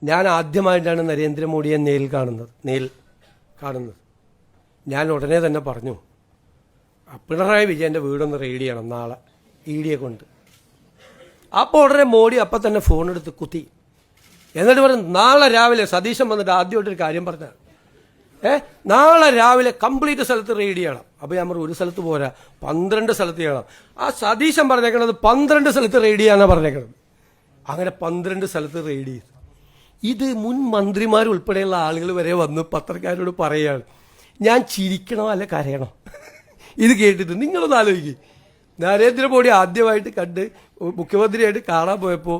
ഞാൻ ആദ്യമായിട്ടാണ് നരേന്ദ്രമോദിയെ നേരിൽ കാണുന്നത്. ഞാൻ ഉടനെ തന്നെ പറഞ്ഞു, പിണറായി വിജയൻ്റെ വീടൊന്ന് റെയ്ഡ് ചെയ്യണം നാളെ ED കൊണ്ട്. അപ്പോൾ ഉടനെ മോഡി അപ്പം തന്നെ ഫോണെടുത്ത് കുത്തി. എന്നിട്ട് പറഞ്ഞു, നാളെ രാവിലെ സതീശൻ വന്നിട്ട് ആദ്യമായിട്ടൊരു കാര്യം പറഞ്ഞാണ്, നാളെ രാവിലെ കംപ്ലീറ്റ് സ്ഥലത്ത് റെയ്ഡ് ചെയ്യണം. അപ്പോൾ ഞാൻ പറഞ്ഞു, ഒരു സ്ഥലത്ത് പോരാ, 12 സ്ഥലത്ത് ചെയ്യണം. ആ സതീശൻ പറഞ്ഞേക്കണത് 12 സ്ഥലത്ത് റെയ്ഡ് ചെയ്യാനാണ് പറഞ്ഞേക്കണത്. അങ്ങനെ 12 സ്ഥലത്ത് റെയ്ഡ് ചെയ്തു. ഇത് മുൻ മന്ത്രിമാരുൾപ്പെടെയുള്ള ആളുകൾ വരെ വന്ന് പത്രക്കാരോട് പറയുകയാണ്. ഞാൻ ചിരിക്കണോ അല്ല കരയണോ ഇത് കേട്ടിട്ട്? നിങ്ങളൊന്ന് ആലോചിക്കും. നരേന്ദ്രമോദി ആദ്യമായിട്ട് കണ്ട് മുഖ്യമന്ത്രിയായിട്ട് കാണാൻ പോയപ്പോൾ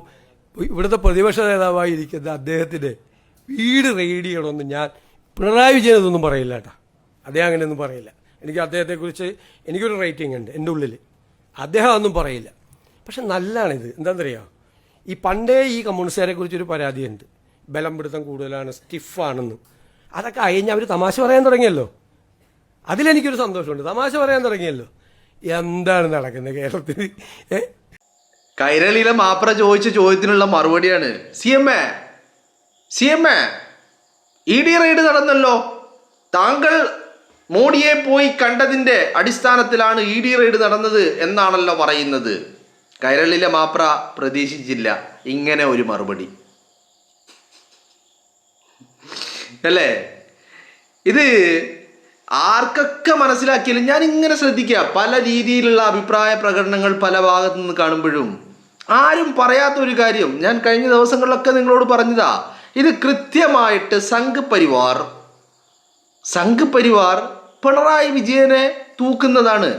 ഇവിടുത്തെ പ്രതിപക്ഷ നേതാവായിരിക്കുന്ന അദ്ദേഹത്തിൻ്റെ വീട് റെയ്ഡ് ചെയ്യണമെന്ന് ഞാൻ പിണറായി വിജയൻ ഇതൊന്നും പറയില്ല കേട്ടോ. അദ്ദേഹം അങ്ങനെയൊന്നും പറയില്ല. എനിക്ക് അദ്ദേഹത്തെക്കുറിച്ച് എനിക്കൊരു റേറ്റിംഗ് ഉണ്ട് എൻ്റെ ഉള്ളിൽ. അദ്ദേഹം ഒന്നും പറയില്ല. പക്ഷെ നല്ലതാണിത്. എന്താണെന്നറിയാം, ഈ പണ്ടേ ഈ കമ്മ്യൂണിസ്റ്റുകാരെ കുറിച്ചൊരു പരാതിയുണ്ട്, ബലം പിടുത്തം കൂടുതലാണ്, സ്റ്റിഫാണെന്ന്. അതൊക്കെ അയഞ്ഞ് അവർ തമാശ പറയാൻ തുടങ്ങിയല്ലോ. അതിലെനിക്കൊരു സന്തോഷമുണ്ട്. തമാശ പറയാൻ തുടങ്ങിയല്ലോ. എന്താണ് നടക്കുന്നത് കേരളത്തിൽ? കൈരളിയിലെ മാപ്ര ചോദിച്ച ചോദ്യത്തിനുള്ള മറുപടിയാണ്, CM ED റെയ്ഡ് നടന്നല്ലോ, താങ്കൾ മോഡിയെ പോയി കണ്ടതിന്റെ അടിസ്ഥാനത്തിലാണ് ED റെയ്ഡ് നടന്നത് എന്നാണല്ലോ പറയുന്നത്. കൈരളിയിലെ മാപ്ര പ്രതീക്ഷിച്ചില്ല ഇങ്ങനെ ഒരു മറുപടി അല്ലേ. ഇത് ആർക്കൊക്കെ മനസ്സിലാക്കിയാലും ഞാൻ ഇങ്ങനെ ശ്രദ്ധിക്കുക, പല രീതിയിലുള്ള അഭിപ്രായ പ്രകടനങ്ങൾ പല ഭാഗത്തു നിന്ന് കാണുമ്പോഴും ആരും പറയാത്ത ഒരു കാര്യം ഞാൻ കഴിഞ്ഞ ദിവസങ്ങളിലൊക്കെ നിങ്ങളോട് പറഞ്ഞതാ. ഇത് കൃത്യമായിട്ട് സംഘ് പരിവാർ പിണറായി വിജയനെ തൂക്കുന്നതാണ്.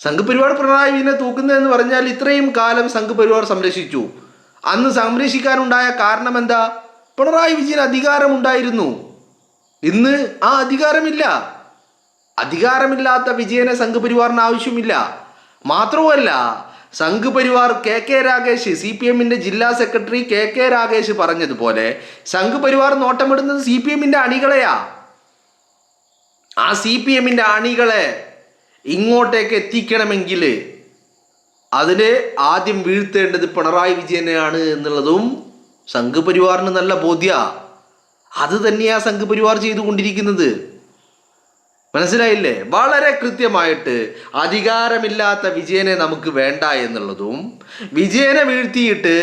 സംഘ് പരിവാർ പിണറായി വിജയനെ തൂക്കുന്നതെന്ന് പറഞ്ഞാൽ ഇത്രയും കാലം സംഘ് പരിവാർ സംരക്ഷിച്ചു. അന്ന് സംരക്ഷിക്കാനുണ്ടായ കാരണം എന്താ? പിണറായി വിജയൻ അധികാരമുണ്ടായിരുന്നു. ഇന്ന് ആ അധികാരമില്ലാത്ത വിജയനെ സംഘ് പരിവാറിന് ആവശ്യമില്ല. മാത്രവുമല്ല, സംഘ് പരിവാർ KK രാഗേഷ്, CPMന്റെ ജില്ലാ സെക്രട്ടറി KK രാഗേഷ് പറഞ്ഞതുപോലെ സംഘ് പരിവാർ നോട്ടമിടുന്നത് CPMന്റെ അണികളെയാ. ആ CPMന്റെ അണികളെ ഇങ്ങോട്ടേക്ക് എത്തിക്കണമെങ്കിൽ അതിന് ആദ്യം വീഴ്ത്തേണ്ടത് പിണറായി വിജയനെയാണ് എന്നുള്ളതും സംഘ് പരിവാറിന് നല്ല ബോധ്യ. അത് തന്നെയാ സംഘ് പരിവാർ ചെയ്തുകൊണ്ടിരിക്കുന്നത്. മനസ്സിലായില്ലേ? വളരെ കൃത്യമായിട്ട് അധികാരമില്ലാത്ത വിജയനെ നമുക്ക് വേണ്ട എന്നുള്ളതും, വിജയനെ വീഴ്ത്തിയിട്ട്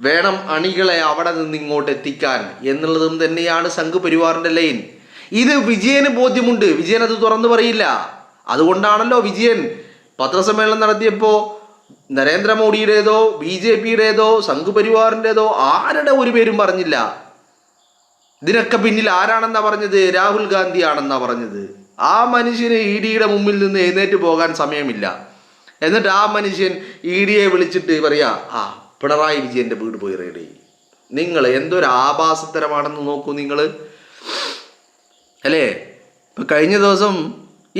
വേണം അണികളെ അവിടെ നിന്ന് ഇങ്ങോട്ട് എത്തിക്കാൻ എന്നുള്ളതും തന്നെയാണ് സംഘ് പരിവാറിന്റെ ലൈൻ. ഇത് വിജയന് ബോധ്യമുണ്ട്. വിജയൻ അത് തുറന്നു പറയില്ല. അതുകൊണ്ടാണല്ലോ വിജയൻ പത്രസമ്മേളനം നടത്തിയപ്പോൾ നരേന്ദ്രമോദിയുടേതോ BJPയുടേതോ സംഘ് പരിവാറിൻ്റെതോ ആരുടെ ഒരു പേരും പറഞ്ഞില്ല. ഇതിനൊക്കെ പിന്നിൽ ആരാണെന്നാ പറഞ്ഞത്? രാഹുൽ ഗാന്ധി ആണെന്നാ പറഞ്ഞത്. ആ മനുഷ്യന് EDയുടെ മുമ്പിൽ നിന്ന് എഴുന്നേറ്റ് പോകാൻ സമയമില്ല. എന്നിട്ട് ആ മനുഷ്യൻ EDയെ വിളിച്ചിട്ട് പറയാ, പിണറായി വിജയന്റെ വീട് പോയി റെയ്ഡ് ചെയ്യും. നിങ്ങൾ എന്തൊരു ആഭാസത്തരമാണെന്ന് നോക്കൂ നിങ്ങൾ, അല്ലേ? ഇപ്പൊ കഴിഞ്ഞ ദിവസം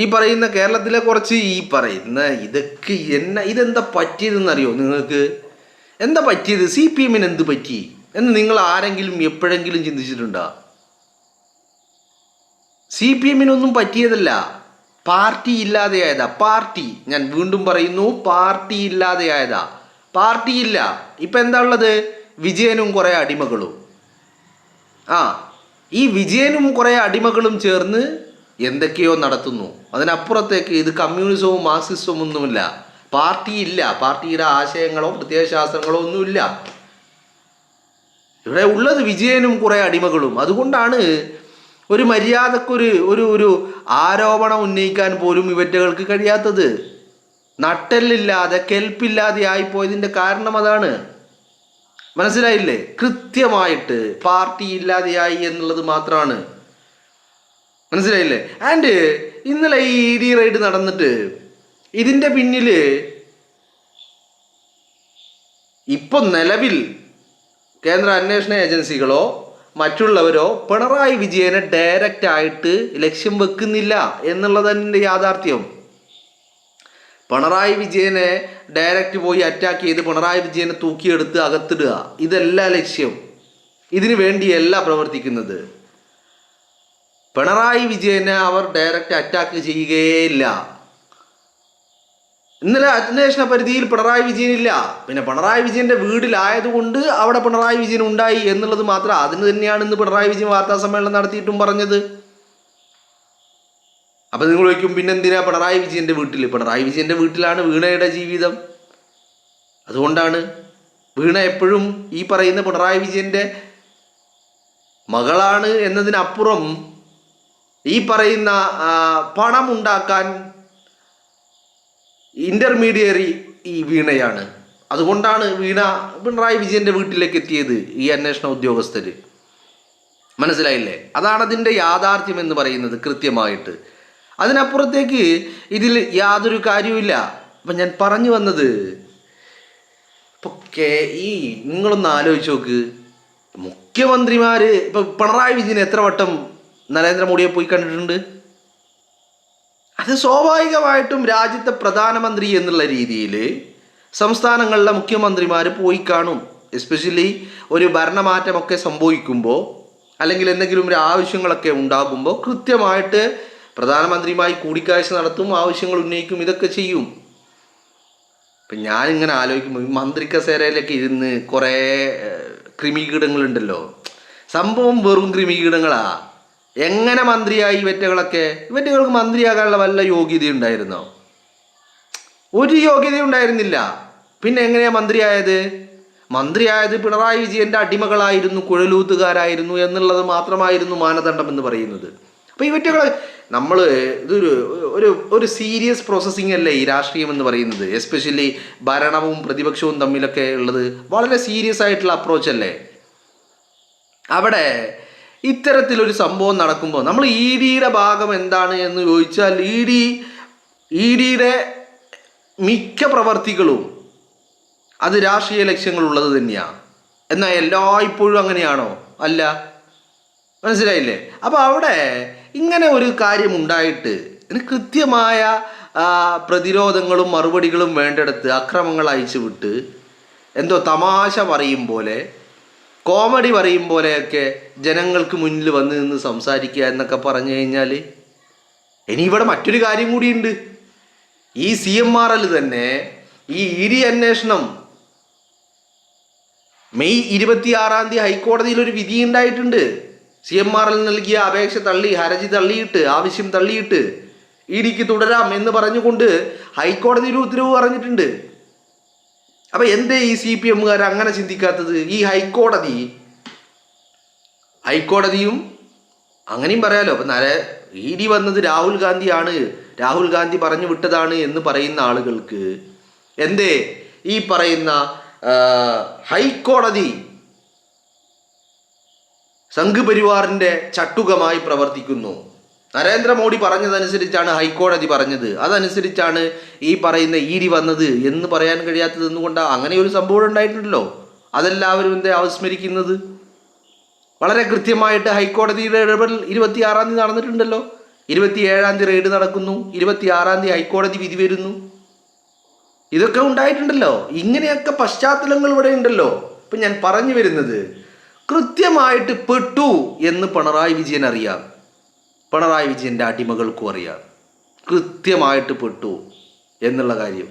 ഈ പറയുന്ന കേരളത്തിലെ കുറച്ച് ഈ പറയുന്ന ഇതൊക്കെ ഇതെന്താ പറ്റിയതെന്നറിയോ നിങ്ങൾക്ക്? എന്താ പറ്റിയത്? CPMന് എന്ത് പറ്റി എന്ന് നിങ്ങൾ ആരെങ്കിലും എപ്പോഴെങ്കിലും ചിന്തിച്ചിട്ടുണ്ടോ? CPMനൊന്നും പറ്റിയതല്ല, പാർട്ടി ഇല്ലാതെയായതാ. ഞാൻ വീണ്ടും പറയുന്നു, പാർട്ടി ഇല്ലാതെയായതാ. പാർട്ടിയില്ല. ഇപ്പൊ എന്താ ഉള്ളത്? വിജയനും കുറെ അടിമകളും. ഈ വിജയനും കുറെ അടിമകളും ചേർന്ന് എന്തൊക്കെയോ നടത്തുന്നു. അതിനപ്പുറത്തേക്ക് ഇത് കമ്മ്യൂണിസവും മാർക്സിസവും ഒന്നുമില്ല. പാർട്ടിയില്ല. പാർട്ടിയുടെ ആശയങ്ങളോ പ്രത്യയശാസ്ത്രങ്ങളോ ഒന്നുമില്ല. ഇവിടെ ഉള്ളത് വിജയനും കുറെ അടിമകളും. അതുകൊണ്ടാണ് ഒരു മര്യാദക്കൊരു ഒരു ആരോപണം ഉന്നയിക്കാൻ പോലും ഇവറ്റകൾക്ക് കഴിയാത്തത്. നട്ടെല്ലില്ലാതെ കെൽപ്പില്ലാതെ ആയിപ്പോയതിൻ്റെ കാരണം അതാണ്. മനസ്സിലായില്ലേ? കൃത്യമായിട്ട് പാർട്ടി ഇല്ലാതെയായി എന്നുള്ളത് മാത്രമാണ്. മനസ്സിലായില്ലേ? ആൻഡ് ഇന്നലെ ഈ ED റെയ്ഡ് നടന്നിട്ട് ഇതിൻ്റെ പിന്നിൽ ഇപ്പൊ നിലവിൽ കേന്ദ്ര അന്വേഷണ ഏജൻസികളോ മറ്റുള്ളവരോ പിണറായി വിജയനെ ഡയറക്റ്റ് ആയിട്ട് ലക്ഷ്യം വെക്കുന്നില്ല എന്നുള്ളതിൻ്റെ യാഥാർത്ഥ്യം. പിണറായി വിജയനെ ഡയറക്റ്റ് പോയി അറ്റാക്ക് ചെയ്ത് പിണറായി വിജയനെ തൂക്കിയെടുത്ത് അകത്തിടുക, ഇതല്ല ലക്ഷ്യം. ഇതിനു വേണ്ടിയല്ല പ്രവർത്തിക്കുന്നത്. പിണറായി വിജയനെ അവർ ഡയറക്റ്റ് അറ്റാക്ക് ചെയ്യുകയില്ല. ഇന്നലെ അന്വേഷണ പരിധിയിൽ പിണറായി വിജയൻ ഇല്ല. പിന്നെ പിണറായി വിജയന്റെ വീട്ടിലായതുകൊണ്ട് അവിടെ പിണറായി വിജയൻ ഉണ്ടായി എന്നുള്ളത് മാത്രം. അതിന് തന്നെയാണ് ഇന്ന് പിണറായി വിജയൻ വാർത്താ സമ്മേളനം നടത്തിയിട്ടും പറഞ്ഞത്. അപ്പൊ നിങ്ങൾ ചോദിക്കും പിന്നെന്തിനാ പിണറായി വിജയന്റെ വീട്ടിൽ? പിണറായി വിജയന്റെ വീട്ടിലാണ് വീണയുടെ ജീവിതം. അതുകൊണ്ടാണ് വീണ എപ്പോഴും ഈ പറയുന്ന പിണറായി വിജയന്റെ മകളാണ് എന്നതിനപ്പുറം ഈ പറയുന്ന പണം ഉണ്ടാക്കാൻ ഇന്റർമീഡിയറി ഈ വീണയാണ്. അതുകൊണ്ടാണ് വീണ പിണറായി വിജയന്റെ വീട്ടിലേക്ക് എത്തിയത് ഈ അന്വേഷണ ഉദ്യോഗസ്ഥര്. മനസ്സിലായില്ലേ? അതാണ് അതിൻ്റെ യാഥാർത്ഥ്യം എന്ന് പറയുന്നത് കൃത്യമായിട്ട്. അതിനപ്പുറത്തേക്ക് ഇതിൽ യാതൊരു കാര്യവുമില്ല. അപ്പം ഞാൻ പറഞ്ഞു വന്നത്, ഇപ്പോൾ ഈ നിങ്ങളൊന്ന് ആലോചിച്ച് നോക്ക്, മുഖ്യമന്ത്രിമാർ ഇപ്പം പിണറായി വിജയൻ എത്ര വട്ടം നരേന്ദ്രമോദിയെ പോയി കണ്ടിട്ടുണ്ട്? അത് സ്വാഭാവികമായിട്ടും രാജ്യത്തെ പ്രധാനമന്ത്രി എന്നുള്ള രീതിയിൽ സംസ്ഥാനങ്ങളിലെ മുഖ്യമന്ത്രിമാർ പോയി കാണും. എസ്പെഷ്യലി ഒരു ഭരണമാറ്റമൊക്കെ സംഭവിക്കുമ്പോൾ അല്ലെങ്കിൽ എന്തെങ്കിലും ഒരു ആവശ്യങ്ങളൊക്കെ ഉണ്ടാകുമ്പോൾ കൃത്യമായിട്ട് പ്രധാനമന്ത്രിയുമായി കൂടിക്കാഴ്ച നടത്തും, ആവശ്യങ്ങൾ ഉന്നയിക്കും, ഇതൊക്കെ ചെയ്യും. ഇപ്പം ഞാനിങ്ങനെ ആലോചിക്കുമ്പോൾ ഈ മന്ത്രി കസേരയിലൊക്കെ ഇരുന്ന് കുറേ കൃമികീടങ്ങളുണ്ടല്ലോ, സംഭവം വെറും കൃമികീടങ്ങളാ. എങ്ങനെ മന്ത്രിയായി ഇവറ്റകൾക്ക് മന്ത്രിയാകാനുള്ള വല്ല യോഗ്യത ഉണ്ടായിരുന്നോ? ഒരു യോഗ്യത ഉണ്ടായിരുന്നില്ല. പിന്നെ എങ്ങനെയാ മന്ത്രിയായത് പിണറായി വിജയന്റെ അടിമകളായിരുന്നു, കുഴലൂത്തുകാരായിരുന്നു എന്നുള്ളത് മാത്രമായിരുന്നു മാനദണ്ഡം എന്ന് പറയുന്നത്. അപ്പോൾ ഇവറ്റകളെ ഇതൊരു ഒരു സീരിയസ് പ്രോസസ്സിംഗ് അല്ലേ ഈ രാഷ്ട്രീയം എന്ന് പറയുന്നത്. എസ്പെഷ്യലി ഭരണവും പ്രതിപക്ഷവും തമ്മിലൊക്കെ ഉള്ളത് വളരെ സീരിയസ് ആയിട്ടുള്ള അപ്രോച്ച് അല്ലേ. അവിടെ ഇത്തരത്തിലൊരു സംഭവം നടക്കുമ്പോൾ നമ്മൾ ഇ ഡിയുടെ ഭാഗം എന്താണ് എന്ന് ചോദിച്ചാൽ ഇ ഡിയുടെ മിക്ക പ്രവർത്തികളും അത് രാഷ്ട്രീയ ലക്ഷ്യങ്ങളുള്ളത് തന്നെയാണ്. എന്നാൽ എല്ലായ്പ്പോഴും അങ്ങനെയാണോ? അല്ല. മനസ്സിലായില്ലേ? അപ്പോൾ അവിടെ ഇങ്ങനെ ഒരു കാര്യം ഉണ്ടായിട്ട് കൃത്യമായ പ്രതിരോധങ്ങളും മറുപടികളും വേണ്ടെടുത്ത് അക്രമങ്ങൾ അയച്ചു വിട്ട് എന്തോ തമാശ പറയും പോലെ, കോമഡി പറയും പോലെയൊക്കെ ജനങ്ങൾക്ക് മുന്നിൽ വന്ന് നിന്ന് സംസാരിക്കുക എന്നൊക്കെ പറഞ്ഞു കഴിഞ്ഞാൽ, ഇനി ഇവിടെ മറ്റൊരു കാര്യം കൂടിയുണ്ട്. ഈ CMRL തന്നെ ഈ ഇ ഡി അന്വേഷണം മെയ് 26 ഹൈക്കോടതിയിൽ ഒരു വിധി ഉണ്ടായിട്ടുണ്ട്. CMRL നൽകിയ അപേക്ഷ ഹർജി തള്ളിയിട്ട്, ആവശ്യം തള്ളിയിട്ട് ഇ ഡിക്ക് തുടരാം എന്ന് പറഞ്ഞുകൊണ്ട് ഹൈക്കോടതി ഒരു ഉത്തരവ് പറഞ്ഞിട്ടുണ്ട്. അപ്പം എന്തേ ഈ CPM-കാർ അങ്ങനെ ചിന്തിക്കാത്തത്? ഈ ഹൈക്കോടതിയും അങ്ങനെയും പറയാലോ. അപ്പം ഇ ഡി വന്നത് രാഹുൽ ഗാന്ധി പറഞ്ഞു വിട്ടതാണ് എന്ന് പറയുന്ന ആളുകൾക്ക് എന്തേ ഈ പറയുന്ന ഹൈക്കോടതി സംഘ് പരിവാറിന്റെ ചട്ടുകമായി പ്രവർത്തിക്കുന്നു? നരേന്ദ്രമോദി പറഞ്ഞതനുസരിച്ചാണ് ഹൈക്കോടതി പറഞ്ഞത്, അതനുസരിച്ചാണ് ഈ പറയുന്ന ഇ ഡി വന്നത് എന്ന് പറയാൻ കഴിയാത്തത് എന്തുകൊണ്ടാണ്? അങ്ങനെ ഒരു സംഭവം ഉണ്ടായിട്ടുണ്ടല്ലോ, അതെല്ലാവരും അവസ്മരിക്കുന്നത്. വളരെ കൃത്യമായിട്ട് ഹൈക്കോടതിയുടെ ഇടപെടൽ 26 നടന്നിട്ടുണ്ടല്ലോ. 27 റെയ്ഡ് നടക്കുന്നു, 26 ഹൈക്കോടതി വിധി വരുന്നു. ഇതൊക്കെ ഉണ്ടായിട്ടുണ്ടല്ലോ. ഇങ്ങനെയൊക്കെ പശ്ചാത്തലങ്ങൾ ഇവിടെ ഉണ്ടല്ലോ. ഇപ്പം ഞാൻ പറഞ്ഞു വരുന്നത്, കൃത്യമായിട്ട് പെട്ടു എന്ന് പിണറായി വിജയൻ അറിയാം, പിണറായി വിജയൻ്റെ അടിമകൾക്കും അറിയാം കൃത്യമായിട്ട് പെട്ടു എന്നുള്ള കാര്യം.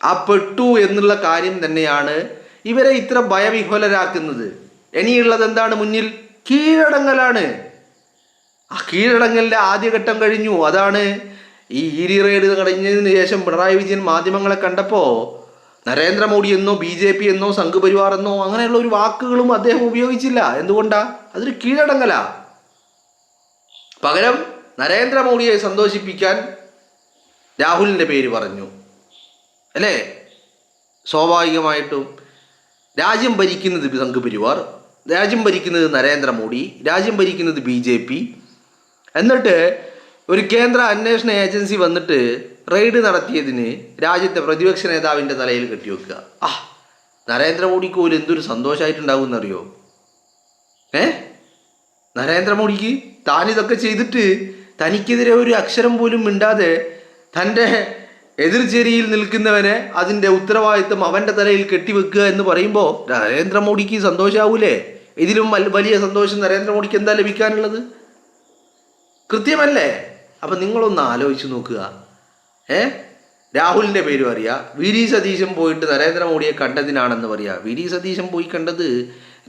ആ പെട്ടു എന്നുള്ള കാര്യം തന്നെയാണ് ഇവരെ ഇത്ര ഭയവിഹ്വലരാക്കുന്നത്. ഇനിയുള്ളത് എന്താണ് മുന്നിൽ? കീഴടങ്ങലാണ്. ആ കീഴടങ്ങലിൻ്റെ ആദ്യഘട്ടം കഴിഞ്ഞു. അതാണ് ഈ ഇ ഡി റെയ്ഡ് കഴിഞ്ഞതിന് ശേഷം പിണറായി വിജയൻ മാധ്യമങ്ങളെ കണ്ടപ്പോൾ നരേന്ദ്രമോദി എന്നോ BJP എന്നോ സംഘ് പരിവാർ എന്നോ അങ്ങനെയുള്ള ഒരു വാക്കുകളും അദ്ദേഹം ഉപയോഗിച്ചില്ല. എന്തുകൊണ്ടാ? അതൊരു കീഴടങ്ങലാ. പകരം നരേന്ദ്രമോദിയെ സന്തോഷിപ്പിക്കാൻ രാഹുലിൻ്റെ പേര് പറഞ്ഞു അല്ലേ? സ്വാഭാവികമായിട്ടും രാജ്യം ഭരിക്കുന്നത് സംഘ് പരിവാർ, രാജ്യം ഭരിക്കുന്നത് നരേന്ദ്രമോദി, രാജ്യം ഭരിക്കുന്നത് BJP. എന്നിട്ട് ഒരു കേന്ദ്ര അന്വേഷണ ഏജൻസി വന്നിട്ട് റെയ്ഡ് നടത്തിയതിന് രാജ്യത്തെ പ്രതിപക്ഷ നേതാവിൻ്റെ തലയിൽ കെട്ടിവെക്കുക. നരേന്ദ്രമോദിക്ക് പോലും എന്തൊരു സന്തോഷമായിട്ടുണ്ടാവും എന്നറിയോ? നരേന്ദ്രമോദിക്ക് താനിതൊക്കെ ചെയ്തിട്ട് തനിക്കെതിരെ ഒരു അക്ഷരം പോലും മിണ്ടാതെ തൻ്റെ എതിർചേരിയിൽ നിൽക്കുന്നവനെ അതിൻ്റെ ഉത്തരവാദിത്വം അവൻ്റെ തലയിൽ കെട്ടിവെക്കുക എന്ന് പറയുമ്പോൾ നരേന്ദ്രമോദിക്ക് സന്തോഷമാവൂലേ? ഇതിലും വലിയ സന്തോഷം നരേന്ദ്രമോദിക്ക് എന്താ ലഭിക്കാനുള്ളത്? കൃത്യമല്ലേ? അപ്പം നിങ്ങളൊന്ന് ആലോചിച്ച് നോക്കുക. രാഹുലിൻ്റെ പേരും അറിയാം. വി ഡി സതീശൻ പോയിട്ട് നരേന്ദ്രമോദിയെ കണ്ടതിനാണെന്ന് പറയാം. വി ഡി സതീശൻ പോയി കണ്ടത്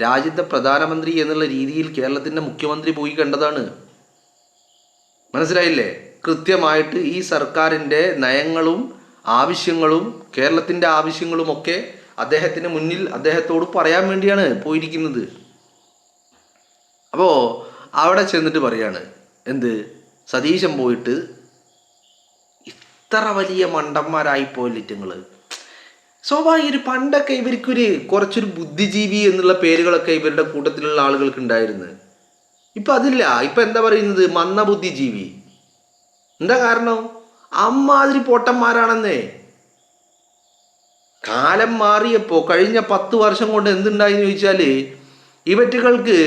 രാജ്യത്തെ പ്രധാനമന്ത്രി എന്നുള്ള രീതിയിൽ കേരളത്തിൻ്റെ മുഖ്യമന്ത്രി പോയി കണ്ടതാണ്. മനസ്സിലായില്ലേ? കൃത്യമായിട്ട് ഈ സർക്കാരിൻ്റെ നയങ്ങളും ആവശ്യങ്ങളും കേരളത്തിൻ്റെ ആവശ്യങ്ങളുമൊക്കെ അദ്ദേഹത്തിന് മുന്നിൽ അദ്ദേഹത്തോട് പറയാൻ വേണ്ടിയാണ് പോയിരിക്കുന്നത്. അപ്പോൾ അവിടെ ചെന്നിട്ട് പറയാണ് എന്ത്, സതീശൻ പോയിട്ട് ഇത്ര വലിയ മണ്ടന്മാരായിപ്പോയില്ലിട്ട് നിങ്ങൾ. സ്വാഭാവിക പണ്ടൊക്കെ ഇവർക്കൊരു കുറച്ചൊരു ബുദ്ധിജീവി എന്നുള്ള പേരുകളൊക്കെ ഇവരുടെ കൂട്ടത്തിലുള്ള ആളുകൾക്ക് ഉണ്ടായിരുന്നു. ഇപ്പം അതില്ല. ഇപ്പം എന്താ പറയുന്നത്, മന്ദബുദ്ധിജീവി. എന്താ കാരണം? അമ്മാതിരി പൊട്ടന്മാരാണെന്നേ. കാലം മാറിയപ്പോൾ കഴിഞ്ഞ 10 വർഷം കൊണ്ട് എന്തുണ്ടായെന്ന് ചോദിച്ചാൽ ഇവറ്റുകൾക്ക്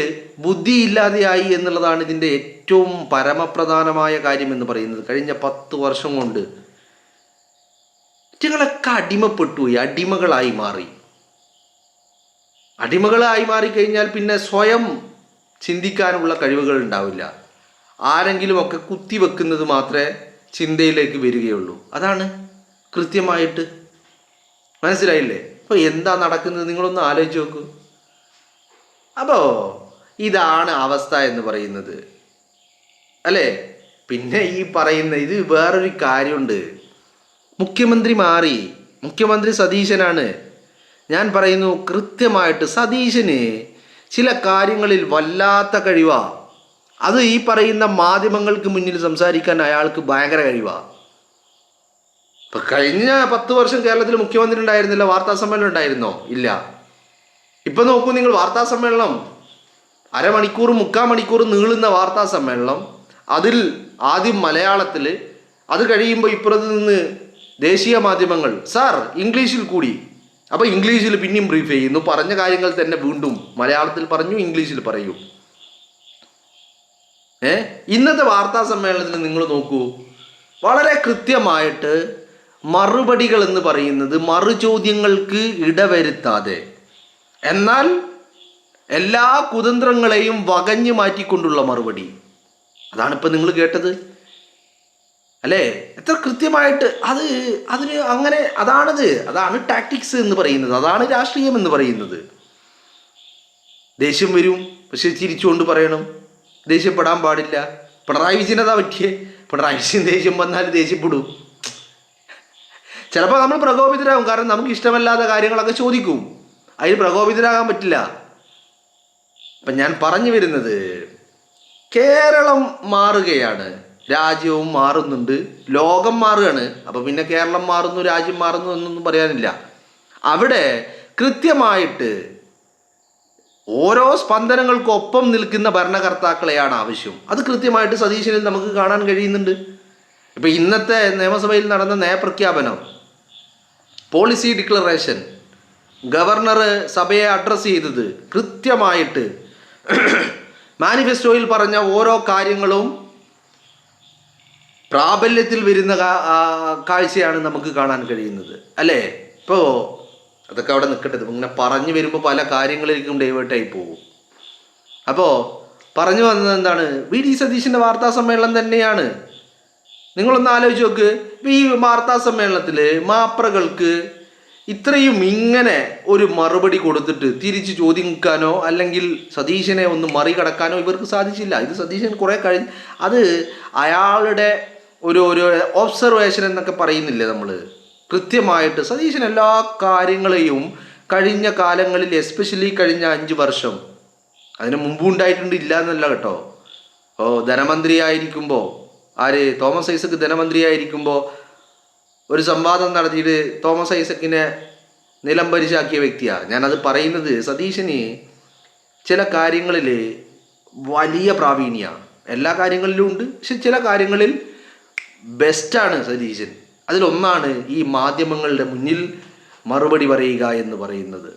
ബുദ്ധി ഇല്ലാതെയായി എന്നുള്ളതാണ് ഇതിൻ്റെ ഏറ്റവും പരമപ്രധാനമായ കാര്യം എന്ന് പറയുന്നത്. കഴിഞ്ഞ 10 വർഷം കൊണ്ട് ഇവറ്റുകളൊക്കെ അടിമപ്പെട്ടുപോയി, അടിമകളായി മാറി. അടിമകളായി മാറിക്കഴിഞ്ഞാൽ പിന്നെ സ്വയം ചിന്തിക്കാനുള്ള കഴിവുകൾ ഉണ്ടാവില്ല. ആരെങ്കിലുമൊക്കെ കുത്തിവെക്കുന്നത് മാത്രമേ ചിന്തയിലേക്ക് വരികയുള്ളൂ. അതാണ് കൃത്യമായിട്ട്. മനസ്സിലായില്ലേ? അപ്പോൾ എന്താ നടക്കുന്നത് നിങ്ങളൊന്ന് ആലോചിച്ച് നോക്കൂ. അപ്പോൾ ഇതാണ് അവസ്ഥ എന്ന് പറയുന്നത് അല്ലേ? പിന്നെ ഈ പറയുന്ന ഇത് വേറൊരു കാര്യമുണ്ട്. മുഖ്യമന്ത്രി മാറി, മുഖ്യമന്ത്രി സതീശനാണ്. ഞാൻ പറയുന്നു കൃത്യമായിട്ട് സതീശന് ചില കാര്യങ്ങളിൽ വല്ലാത്ത കഴിവാ. അത് ഈ പറയുന്ന മാധ്യമങ്ങൾക്ക് മുന്നിൽ സംസാരിക്കാൻ അയാൾക്ക് ഭയങ്കര കഴിവാ. ഇപ്പം കഴിഞ്ഞ 10 വർഷം കേരളത്തിൽ മുഖ്യമന്ത്രി ഉണ്ടായിരുന്നില്ല, വാർത്താ സമ്മേളനം ഉണ്ടായിരുന്നോ? ഇല്ല. ഇപ്പം നോക്കൂ നിങ്ങൾ, വാർത്താ സമ്മേളനം അരമണിക്കൂർ 3/4 മണിക്കൂർ നീളുന്ന വാർത്താ സമ്മേളനം, അതിൽ ആദ്യം മലയാളത്തിൽ, അത് കഴിയുമ്പോൾ ഇപ്പുറത്ത് നിന്ന് ദേശീയ മാധ്യമങ്ങൾ സാർ ഇംഗ്ലീഷിൽ കൂടി, അപ്പോൾ ഇംഗ്ലീഷിൽ പിന്നെയും ബ്രീഫ് ചെയ്യുന്നു. പറഞ്ഞ കാര്യങ്ങൾ തന്നെ വീണ്ടും മലയാളത്തിൽ പറഞ്ഞു, ഇംഗ്ലീഷിൽ പറയൂ. ഇന്നത്തെ വാർത്താ സമ്മേളനത്തിൽ നിങ്ങൾ നോക്കൂ, വളരെ കൃത്യമായിട്ട് മറുപടികൾ എന്ന് പറയുന്നത് മറുചോദ്യങ്ങൾക്ക് ഇടവരുത്താതെ, എന്നാൽ എല്ലാ കുതന്ത്രങ്ങളെയും വകഞ്ഞു മാറ്റിക്കൊണ്ടുള്ള മറുപടി. അതാണിപ്പോൾ നിങ്ങൾ കേട്ടത് അല്ലേ? എത്ര കൃത്യമായിട്ട് അതിന് അങ്ങനെ അതാണ് ടാക്ടിക്സ് എന്ന് പറയുന്നത്, അതാണ് രാഷ്ട്രീയം എന്ന് പറയുന്നത്. ദേഷ്യം വരും, പക്ഷെ ചിരിച്ചുകൊണ്ട് പറയണം. ദേഷ്യപ്പെടാൻ പാടില്ല. പിണറായി വിജയനതാ പറ്റിയേ. പിണറായി വിജയൻ ദേഷ്യം വന്നാൽ ദേഷ്യപ്പെടും. ചിലപ്പോൾ നമ്മൾ പ്രകോപിതരാകും, കാരണം നമുക്ക് ഇഷ്ടമല്ലാത്ത കാര്യങ്ങളൊക്കെ ചോദിക്കും. അതിന് പ്രകോപിതരാകാൻ പറ്റില്ല. അപ്പം ഞാൻ പറഞ്ഞു വരുന്നത്, കേരളം മാറുകയാണ്, രാജ്യവും മാറുന്നുണ്ട്, ലോകം മാറുകയാണ്. അപ്പോൾ പിന്നെ കേരളം മാറുന്നു, രാജ്യം മാറുന്നു എന്നൊന്നും പറയാനില്ല. അവിടെ കൃത്യമായിട്ട് ഓരോ സ്പന്ദനങ്ങൾക്കൊപ്പം നിൽക്കുന്ന ഭരണകർത്താക്കളെയാണ് ആവശ്യം. അത് കൃത്യമായിട്ട് സതീശനിൽ നമുക്ക് കാണാൻ കഴിയുന്നുണ്ട്. ഇപ്പം ഇന്നത്തെ നിയമസഭയിൽ നടന്ന നയപ്രഖ്യാപനം, പോളിസി ഡിക്ലറേഷൻ, ഗവർണർ സഭയെ അഡ്രസ്സ് ചെയ്തത്, കൃത്യമായിട്ട് മാനിഫെസ്റ്റോയിൽ പറഞ്ഞ ഓരോ കാര്യങ്ങളും പ്രാബല്യത്തിൽ വരുന്ന കാഴ്ചയാണ് നമുക്ക് കാണാൻ കഴിയുന്നത് അല്ലേ? ഇപ്പോൾ അതൊക്കെ അവിടെ നിൽക്കട്ടെ. ഇങ്ങനെ പറഞ്ഞു വരുമ്പോൾ പല കാര്യങ്ങളിലേക്കും ഡൈവേർട്ടായി പോകും. അപ്പോൾ പറഞ്ഞു വന്നത് എന്താണ്? വി ഡി സതീശൻ്റെ വാർത്താ സമ്മേളനം തന്നെയാണ്. നിങ്ങളൊന്ന് ആലോചിച്ച് നോക്ക്. ഈ വാർത്താ സമ്മേളനത്തിൽ മാപ്രകൾക്ക് ഇത്രയും ഇങ്ങനെ ഒരു മറുപടി കൊടുത്തിട്ട് തിരിച്ച് ചോദിക്കാനോ അല്ലെങ്കിൽ സതീശനെ ഒന്ന് മറികടക്കാനോ ഇവർക്ക് സാധിച്ചില്ല. ഇത് സതീശൻ കുറേ അത് അയാളുടെ ഒരു ഒബ്സർവേഷൻ എന്നൊക്കെ പറയുന്നില്ലേ നമ്മൾ. കൃത്യമായിട്ട് സതീശൻ എല്ലാ കാര്യങ്ങളെയും കഴിഞ്ഞ കാലങ്ങളിൽ, എസ്പെഷ്യലി കഴിഞ്ഞ 5 വർഷം, അതിന് മുമ്പ് ഉണ്ടായിട്ടുണ്ട്, ഇല്ല എന്നല്ല കേട്ടോ. ധനമന്ത്രിയായിരിക്കുമ്പോൾ തോമസ് ഐസക് ധനമന്ത്രിയായിരിക്കുമ്പോൾ ഒരു സംവാദം നടത്തിയിട്ട് തോമസ് ഐസക്കിനെ നിലംപരിശാക്കിയ വ്യക്തിയാണ്. ഞാനത് പറയുന്നത്, സതീശന് ചില കാര്യങ്ങളിൽ വലിയ പ്രാവീണ്യമാണ്. എല്ലാ കാര്യങ്ങളിലും ഉണ്ട്, പക്ഷെ ചില കാര്യങ്ങളിൽ ബെസ്റ്റാണ് സതീശൻ. അതിലൊന്നാണ് ഈ മാധ്യമങ്ങളുടെ മുന്നിൽ മറുപടി പറയുക എന്ന് പറയുന്നത്.